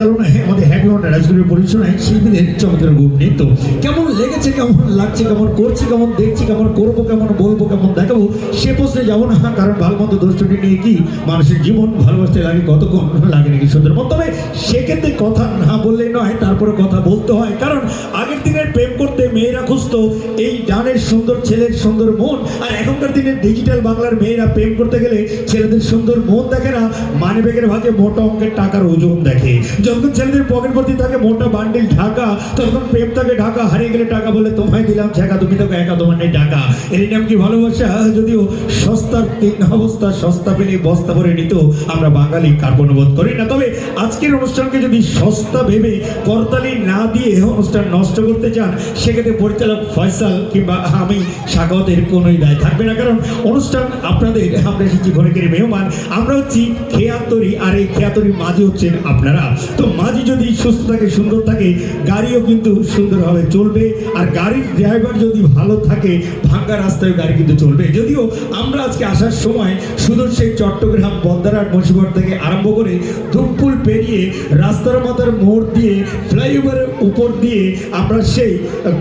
আমাদের হ্যাপিওয়ান রাজগুরুর পরিচালনায় শিল্পীদের চমৎকার গ্রুপ নৃত্য কেমন লেগেছে, কেমন লাগছে, কেমন করছি, কেমন দেখছি, কেমন করবো, কেমন বলবো, কেমন দেখাবো, সে প্রশ্নে যাবো না। কারণ ভালো মন্দ দোষটি নিয়ে কি মানুষের জীবন ভালোবাসতে লাগে, কতক্ষণ লাগে নাকি সুন্দর মন। তবে সেক্ষেত্রে কথা না বললে নয়, তারপরে কথা বলতে হয়। কারণ আগের দিনের প্রেম করতে মেয়েরা খুঁজতো এই ডানের সুন্দর ছেলের সুন্দর মন, আর এখনকার দিনের ডিজিটাল বাংলার মেয়েরা প্রেম করতে গেলে ছেলেদের সুন্দর মন দেখে না, মানি ব্যাগের ভাগে মোটা অঙ্কের টাকার ওজন দেখে। যখন ছেলেদের পকেট ভর্তি থাকে মোটা বান্ডিল ঢাকা, তখন প্রেম থাকে ঢাকা, হারিয়ে গেলে টাকা বলে তোমায় দিলাম ছেঁকা, তুমি তো একা, তোমার নেই টাকা। এর নাম কি ভালোবাসা? যদিও সস্তার তিন অবস্থা, সস্তা পেলে বস্তা ভরে নিত, আমরা বাঙালি কার্পণ্যবোধ করি না। তবে আজকের অনুষ্ঠানকে যদি সস্তা ভেবে করতালি না দিয়ে অনুষ্ঠান নষ্ট করতে চান, সেক্ষেত্রে পরিচালক ফয়সাল কিংবা আমি স্বাগতের কোনোই দায় থাকবে না। কারণ অনুষ্ঠান আপনাদের, আমরা এসেছি ঘরে ঘরে মেহমান, আমরা হচ্ছি খেয়াতরি, আর এই খেয়াতরি মাঝি হচ্ছেন আপনারা। তো মাঝি যদি সুস্থ থাকে, সুন্দর থাকে, গাড়িও কিন্তু সুন্দরভাবে চলবে। আর গাড়ির ড্রাইভার যদি ভালো থাকে, ভাঙ্গা রাস্তায় গাড়ি কিন্তু চলবে। যদিও আমরা আজকে আসার সময় শুধু সেই চট্টগ্রাম বন্দরহাট মুন্সিপাড়া থেকে আরম্ভ করে ধূপপুল পেরিয়ে রাস্তার মাথার মোড় দিয়ে ফ্লাইওভারের উপর দিয়ে আমরা সেই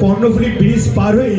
কর্ণফুলী ব্রিজ পার হয়ে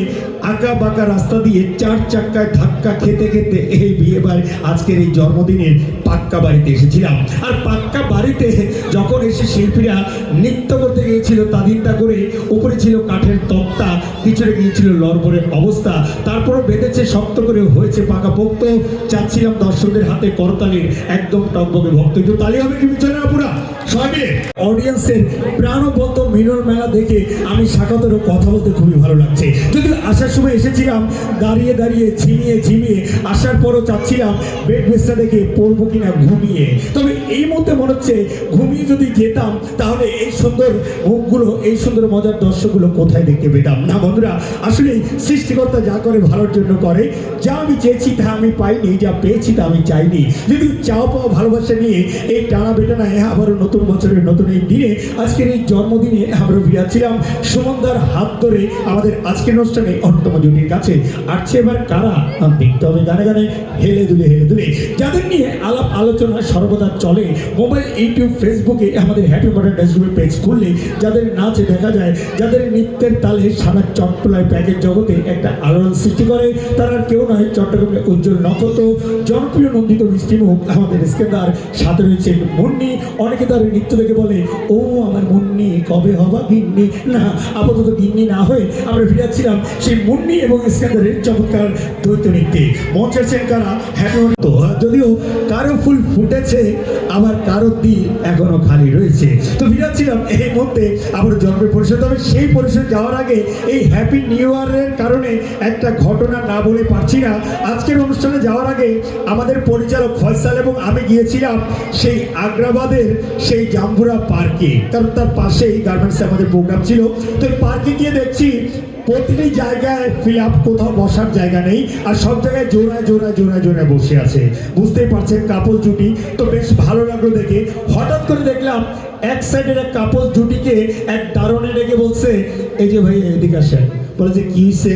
আঁকা বাঁকা রাস্তা দিয়ে চার চাক্কায় ধাক্কা খেতে খেতে এই বিয়ে বাড়ি, আজকের এই জন্মদিনের পাক্কা বাড়িতে এসেছিলাম। আর পাক্কা বাড়িতে যখন এসে শিল্পীরা নৃত্য করতে গিয়েছিল তাদিনটা করে, উপরে ছিল কাঠের তক্তা, পিছনে গিয়েছিল লড়বড়ের অবস্থা, তারপরও বেঁধেছে শক্ত করে, হয়েছে পাকা পোক্ত। চাচ্ছিলাম দর্শকদের হাতে করতালির একদম টকবকে ভক্ত। একটু তালি হবে কি পিছনে আপুরা সবাই মিলে? অডিয়েন্সের প্রাণবন্ত মিলন মেলা দেখে আমি স্বাগতেরও কথা বলতে খুবই ভালো লাগছে। যদি আসার সময় এসেছিলাম দাঁড়িয়ে দাঁড়িয়ে ঝিমিয়ে ঝিমিয়ে, আসার পরও চাচ্ছিলাম বেড বেসটা দেখে পড়বো কিনা ঘুমিয়ে। তবে এই মুহূর্তে মনে হচ্ছে ঘুমিয়ে যদি যেতাম তাহলে এই সুন্দর মুখগুলো, এই সুন্দর মজার দর্শকগুলো কোথায় দেখতে পেতাম না। বন্ধুরা, আসলে সৃষ্টিকর্তা যা করে ভালোর জন্য করে। যা আমি চেয়েছি তা আমি পাইনি, যা পেয়েছি তা আমি চাইনি। যদি চাও পাওয়া ভালোবাসা নিয়ে এই টানা বেটানায় আবারও নতুন বছরের নতুন এই দিনে, আজকের এই জন্মদিনে আমরা ফিরেছিলাম সুমনদার হাত ধরে আমাদের আজকের অনুষ্ঠানে অন্যতম জুটির কাছে। আসছে এবার কারা দেখতে হবে গানে গানে, হেলে দুলে হেলে দুলে, যাদের নিয়ে আলাপ আলোচনা সর্বদা চলে। মোবাইল, ইউটিউব, ফেসবুকে আমাদের হ্যাপি মডার্ন ডান্স গ্রুপের পেজ খুললে যাদের নাচে দেখা যায়, যাদের নৃত্যের তালে সারা চট্টলায় প্যাকেজ জগতে একটা আলোড়ন সৃষ্টি করে, তারা আর কেউ নয়, চট্টগ্রামের উজ্জ্বল নক্ষত্র, জনপ্রিয় নন্দিত মিষ্টিমুখ আমাদের ইস্কেন্দার। সাথে রয়েছে মুন্নি। অনেকে তার নৃত্য দেখে বলে, ও আমার মুন্নি কবে হবা গিন্নি। না, আপাতত গিন্নি না হয়ে আমরা ফিরেছিলাম সেই মুন্নি এবং ইস্কেন্দারের চমৎকার দ্বৈত নৃত্যে। মঞ্চ আছেন কারা? হ্যাপি। যদিও কারো ফুল ফুটেছে, আবার কারো দিল এখনো খালি রয়েছে। তো ফিরেছিলাম এই মধ্যে আবার জন্মের পরিষদ। তবে সেই পরিষদ যাওয়ার আগে এই হ্যাপি নিউ ইয়ারের কারণে একটা ঘটনা না বলে পারছি না। আজকের অনুষ্ঠানে যাওয়ার আগে আমাদের পরিচালক ফয়সাল এবং আমি গিয়েছিলাম সেই আগ্রাবাদের সেই জাম্বুরা পার্কে, কারণ তার পাশেই গার্মেন্টসে আমাদের প্রোগ্রাম ছিল। তো এই পার্কে গিয়ে দেখছি প্রতিটি জায়গায় ফিল আপ, কোথাও বসার জায়গা নেই, আর সব জায়গায় জোড়ায় জোড়ায় জোড়ায় জোড়ায় বসে আছে। বুঝতেই পারছেন কাপল জুটি। তো বেশ ভালো লাগলো দেখে। হঠাৎ করে দেখলাম এক সাইডের এক কাপল জুটিকে এক দারোয়ানে ডেকে বলছে, এই যে ভাই এদিকে আসেন। বলে যে কি হয়েছে?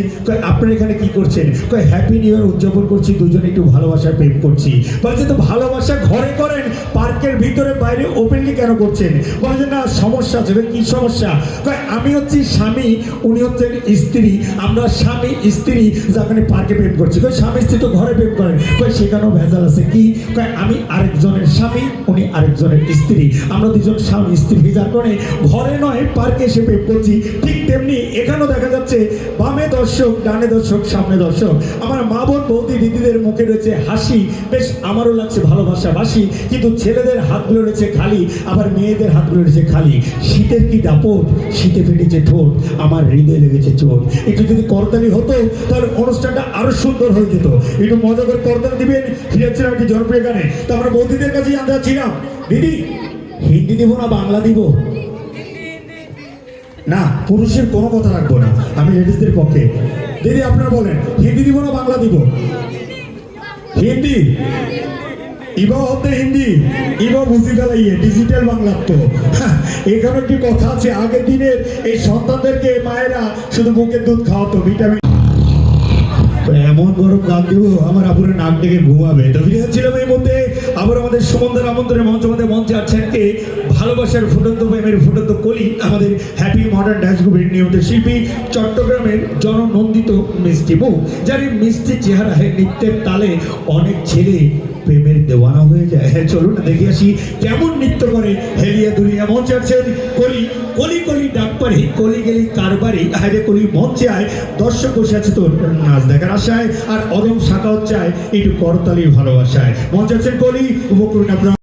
আপনারা এখানে কি করছেন? হ্যাপি নিউ ইয়ার উদযাপন করছি, দুজনে একটু ভালোবাসার প্রেম করছি। বলে যে তো ভালোবাসা ঘরে করেন, পার্কের ভিতরে বাইরে ওপেনলি কেন করছেন? বলে যে না সমস্যা আছে। কি সমস্যা? আমি হচ্ছি স্বামী, উনি হচ্ছেন স্ত্রী, আমরা স্বামী স্ত্রী যেখানে পার্কে প্রেম করছি। স্বামী স্ত্রী তো ঘরে প্রেম করেন। সেখানেও ভেজাল আছে। কি? আমি আরেকজনের স্বামী, উনি আরেকজনের স্ত্রী, আমরা দুজন স্বামী স্ত্রী, যার কারণে ঘরে নয় পার্কে এসে প্রেম করছি। ঠিক তেমনি এখানেও দেখা যাচ্ছে বামে দর্শক, ডানে দর্শক, সামনে দর্শক। আমার মা বোন বৌদি দিদিদের মুখে রয়েছে হাসি, বেশ আমারও লাগছে ভালোবাসাবাসি। কিন্তু ছেলেদের হাতগুলো রয়েছে খালি, আবার মেয়েদের হাতগুলো রয়েছে খালি। শীতের কি দাপট, শীতে ফেটেছে ঠোঁট, আমার হৃদয়ে লেগেছে চোট। একটু যদি করতালি হতো তাহলে অনুষ্ঠানটা আরো সুন্দর হয়ে যেত। একটু মজা করে করতালি দিবেন। ফিরেছিলাম একটি জনপ্রিয় গানে। তো আমরা বৌদিদের কাছে জানতে চাচ্ছিলাম, দিদি হিন্দি দিব না বাংলা দিব? না, পুরুষের কোনো কথা রাখবো না, আমি লেডিসদের পক্ষে। দিদি আপনারা বলেন, হিন্দি দিব না বাংলা দিব? হিন্দি ইবা হতে হিন্দি ইবা বুঝি ফেলাইয়ে ডিজিটাল বাংলা। তো এখানে একটি কথা আছে, আগের দিনের এই সন্তানদেরকে মায়েরা শুধু মুখের দুধ খাওয়াতো, ভিটামিন। এমন গরম গান দিব আমার আপুরে নাক ডেকে ঘুমাবে। তো ফিরে যাচ্ছিলাম এই মধ্যে আবার আমাদের সুমনদার আমন্ত্রণে মঞ্চে আছেন কে ভালোবাসার ফুটন্ত প্রেমের ফুটন্ত কলি আমাদের হ্যাপি মডার্ন ডান্স গ্রুপের নিয়মিত শিল্পী চট্টগ্রামের জননন্দিত মিষ্টি বউ, যার এই মিষ্টি চেহারা নৃত্যের তালে অনেক ছেলে প্রেমের দেওয়ানা হয়ে যায়। চলুন না দেখে আসি কেমন নৃত্য করে হেলিয়া দুলিয়া। মঞ্চে আছেন কলি, কলি কলি ডাক পারে, কলি গেলি কারবারি, আরে কলি মঞ্চে আয়। দর্শক বসে আছে তোর নাচ দেখার আশায়, আর অদম শাখাও চায় একটু করতালির ভালোবাসায়। মঞ্চে আছেন কলি, উপকরণ আপনার